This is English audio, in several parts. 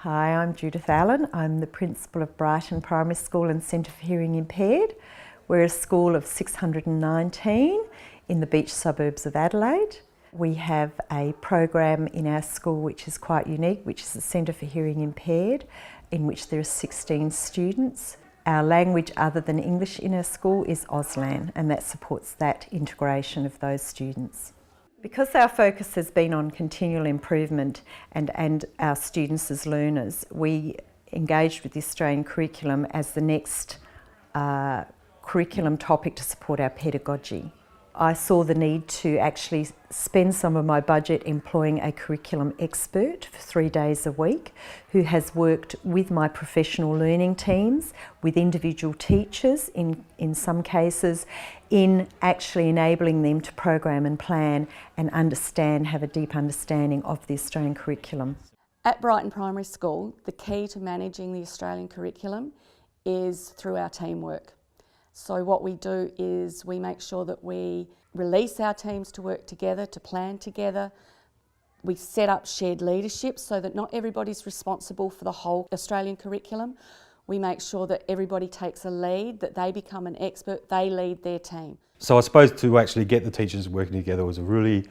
Hi, I'm Judith Allen. I'm the principal of Brighton Primary School and Centre for Hearing Impaired. We're a school of 619 in the beach suburbs of Adelaide. We have a program in our school which is quite unique, which is the Centre for Hearing Impaired, in which there are 16 students. Our language other than English in our school is Auslan, and that supports that integration of those students. Because our focus has been on continual improvement and our students as learners, we engaged with the Australian curriculum as the next curriculum topic to support our pedagogy. I saw the need to actually spend some of my budget employing a curriculum expert for 3 days a week who has worked with my professional learning teams, with individual teachers in some cases, in actually enabling them to program and plan and have a deep understanding of the Australian curriculum. At Brighton Primary School, the key to managing the Australian curriculum is through our teamwork. So what we do is we make sure that we release our teams to work together, to plan together. We set up shared leadership so that not everybody's responsible for the whole Australian curriculum. We make sure that everybody takes a lead, that they become an expert, they lead their team. So I suppose to actually get the teachers working together was a really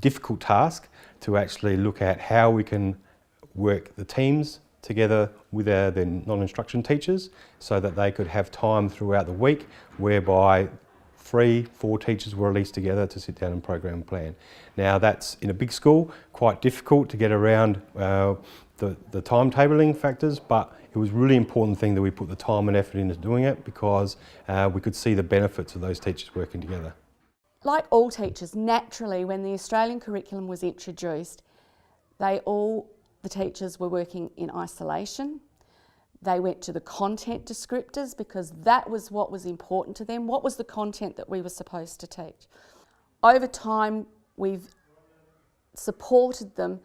difficult task, to actually look at how we can work the teams together with their non-instruction teachers so that they could have time throughout the week whereby 3-4 teachers were released together to sit down and program and plan. Now that's, in a big school, quite difficult to get around the timetabling factors, but it was a really important thing that we put the time and effort into doing it because we could see the benefits of those teachers working together. Like all teachers, naturally when the Australian curriculum was introduced, the teachers were working in isolation. They went to the content descriptors because that was what was important to them. What was the content that we were supposed to teach? Over time, we've supported them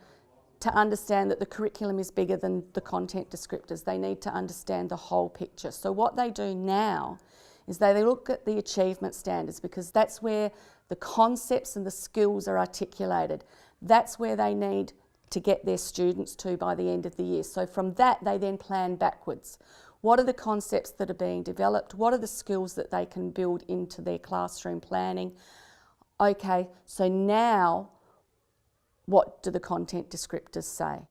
to understand that the curriculum is bigger than the content descriptors. They need to understand the whole picture. So what they do now is they look at the achievement standards because that's where the concepts and the skills are articulated. That's where they need to get their students to by the end of the year. So from that, they then plan backwards. What are the concepts that are being developed? What are the skills that they can build into their classroom planning? Okay, so now, what do the content descriptors say?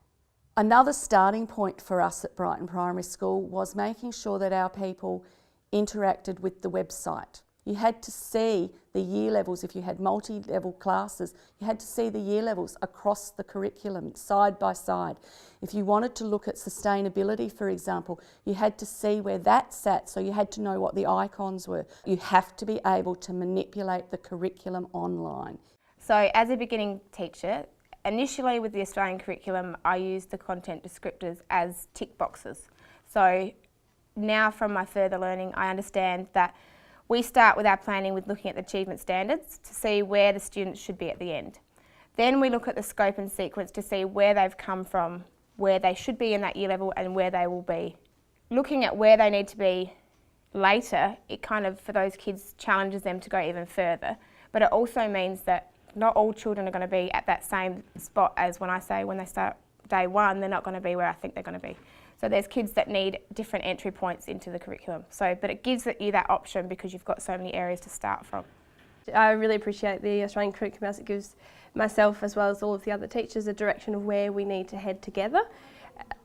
Another starting point for us at Brighton Primary School was making sure that our people interacted with the website. You had to see the year levels. If you had multi-level classes, you had to see the year levels across the curriculum, side by side. If you wanted to look at sustainability, for example, you had to see where that sat, so you had to know what the icons were. You have to be able to manipulate the curriculum online. So as a beginning teacher, initially with the Australian curriculum, I used the content descriptors as tick boxes. So now from my further learning, I understand that we start with our planning with looking at the achievement standards to see where the students should be at the end. Then we look at the scope and sequence to see where they've come from, where they should be in that year level and where they will be. Looking at where they need to be later, it kind of, for those kids, challenges them to go even further. But it also means that not all children are going to be at that same spot as when they start day one, they're not going to be where I think they're going to be. So there's kids that need different entry points into the curriculum. But it gives you that option because you've got so many areas to start from. I really appreciate the Australian curriculum as it gives myself as well as all of the other teachers a direction of where we need to head together.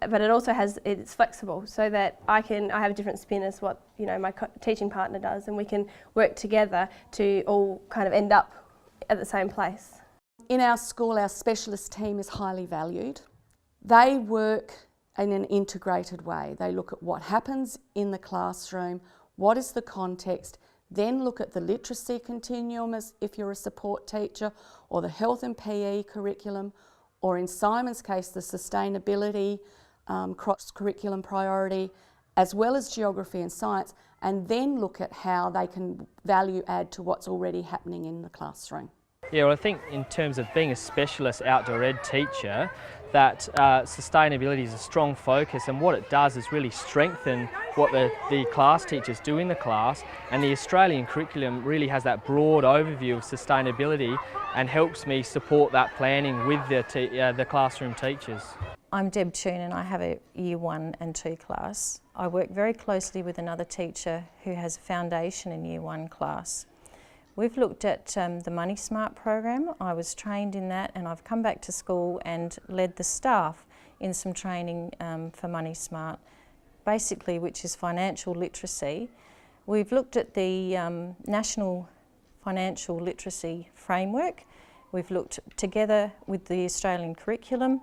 But it also it's flexible so that I have a different spin as what my teaching partner does, and we can work together to all kind of end up at the same place. In our school, our specialist team is highly valued. They work in an integrated way. They look at what happens in the classroom, what is the context, then look at the literacy continuum as if you're a support teacher, or the health and PE curriculum, or in Simon's case, the sustainability cross-curriculum priority, as well as geography and science, and then look at how they can value add to what's already happening in the classroom. Yeah, well, I think in terms of being a specialist outdoor ed teacher, that sustainability is a strong focus, and what it does is really strengthen what the class teachers do in the class, and the Australian curriculum really has that broad overview of sustainability and helps me support that planning with the classroom teachers. I'm Deb Toon and I have a Year 1 and 2 class. I work very closely with another teacher who has a foundation in Year 1 class. We've looked at the Money Smart program. I was trained in that, and I've come back to school and led the staff in some training for Money Smart, basically which is financial literacy. We've looked at the National Financial Literacy Framework. We've looked together with the Australian curriculum,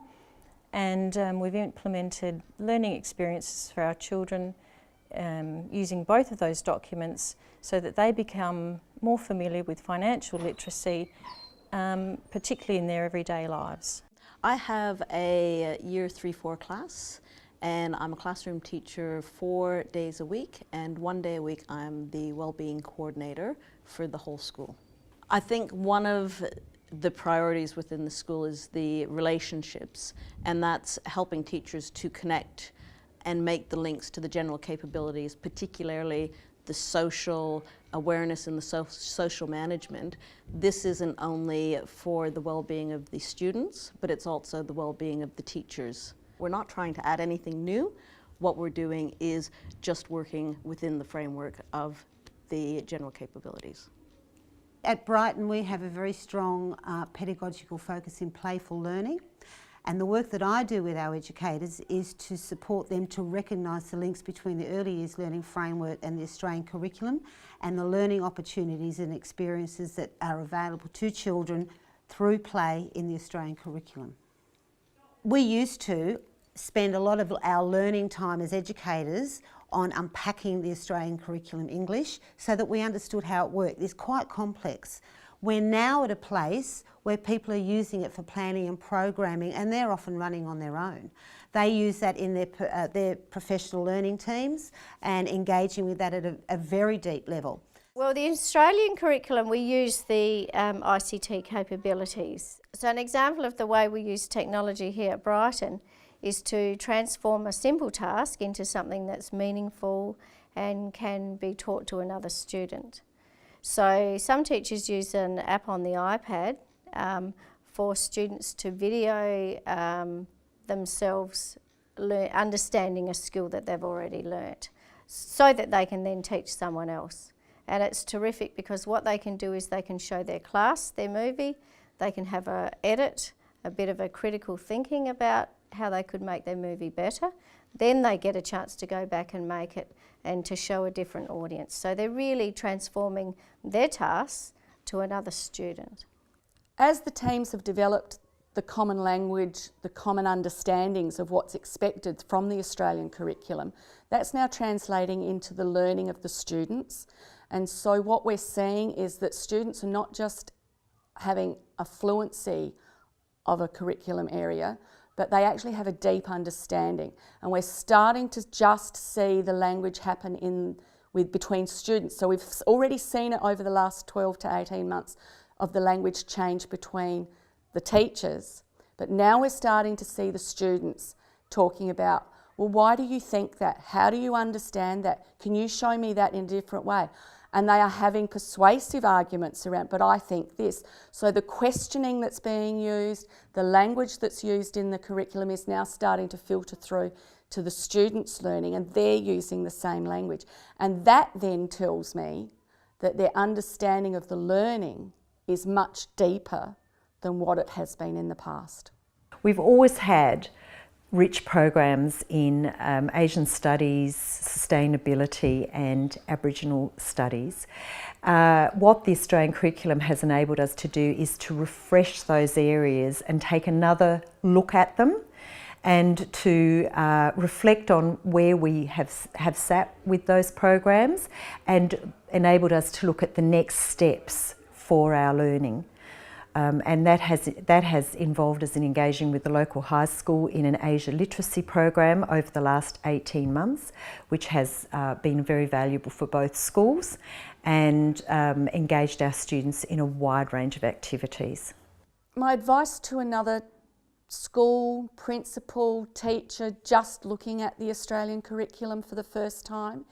and we've implemented learning experiences for our children using both of those documents so that they become more familiar with financial literacy, particularly in their everyday lives. I have a Year 3-4 class, and I'm a classroom teacher 4 days a week, and 1 day a week I'm the wellbeing coordinator for the whole school. I think one of the priorities within the school is the relationships, and that's helping teachers to connect and make the links to the general capabilities, particularly the social awareness and the social management. This isn't only for the well-being of the students, but it's also the well-being of the teachers. We're not trying to add anything new. What we're doing is just working within the framework of the general capabilities. At Brighton, we have a very strong pedagogical focus in playful learning, and the work that I do with our educators is to support them to recognise the links between the early years learning framework and the Australian curriculum, and the learning opportunities and experiences that are available to children through play in the Australian curriculum. We used to spend a lot of our learning time as educators on unpacking the Australian curriculum English so that we understood how it worked. It's quite complex. We're now at a place where people are using it for planning and programming, and they're often running on their own. They use that in their professional learning teams and engaging with that at a very deep level. Well, the Australian curriculum, we use the ICT capabilities. So an example of the way we use technology here at Brighton is to transform a simple task into something that's meaningful and can be taught to another student. So some teachers use an app on the iPad for students to video themselves understanding a skill that they've already learnt, so that they can then teach someone else. And it's terrific because what they can do is they can show their class their movie, they can have an edit, a bit of a critical thinking about how they could make their movie better. Then they get a chance to go back and make it and to show a different audience. So they're really transforming their tasks to another student. As the teams have developed the common language, the common understandings of what's expected from the Australian curriculum, that's now translating into the learning of the students. And so what we're seeing is that students are not just having a fluency of a curriculum area, but they actually have a deep understanding. And we're starting to just see the language happen between students. So we've already seen it over the last 12 to 18 months of the language change between the teachers. But now we're starting to see the students talking about, well, why do you think that? How do you understand that? Can you show me that in a different way? And they are having persuasive arguments around, but I think this. So the questioning that's being used, the language that's used in the curriculum is now starting to filter through to the students' learning, and they're using the same language. And that then tells me that their understanding of the learning is much deeper than what it has been in the past. We've always had rich programs in Asian studies, sustainability and Aboriginal studies. What the Australian curriculum has enabled us to do is to refresh those areas and take another look at them, and to reflect on where we have sat with those programs, and enabled us to look at the next steps for our learning. And that has involved us in engaging with the local high school in an Asia literacy program over the last 18 months, which has been very valuable for both schools, and engaged our students in a wide range of activities. My advice to another school, principal, teacher just looking at the Australian curriculum for the first time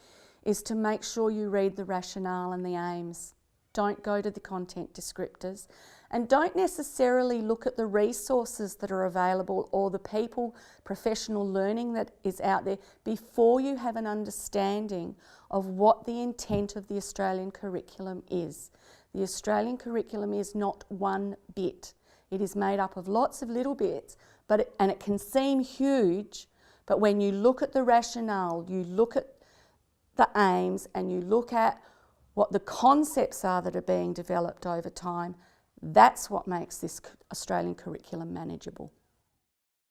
is to make sure you read the rationale and the aims. Don't go to the content descriptors, and don't necessarily look at the resources that are available or the people, professional learning that is out there before you have an understanding of what the intent of the Australian curriculum is. The Australian curriculum is not one bit. It is made up of lots of little bits, and it can seem huge, but when you look at the rationale, you look at the aims, and you look at what the concepts are that are being developed over time, that's what makes this Australian curriculum manageable.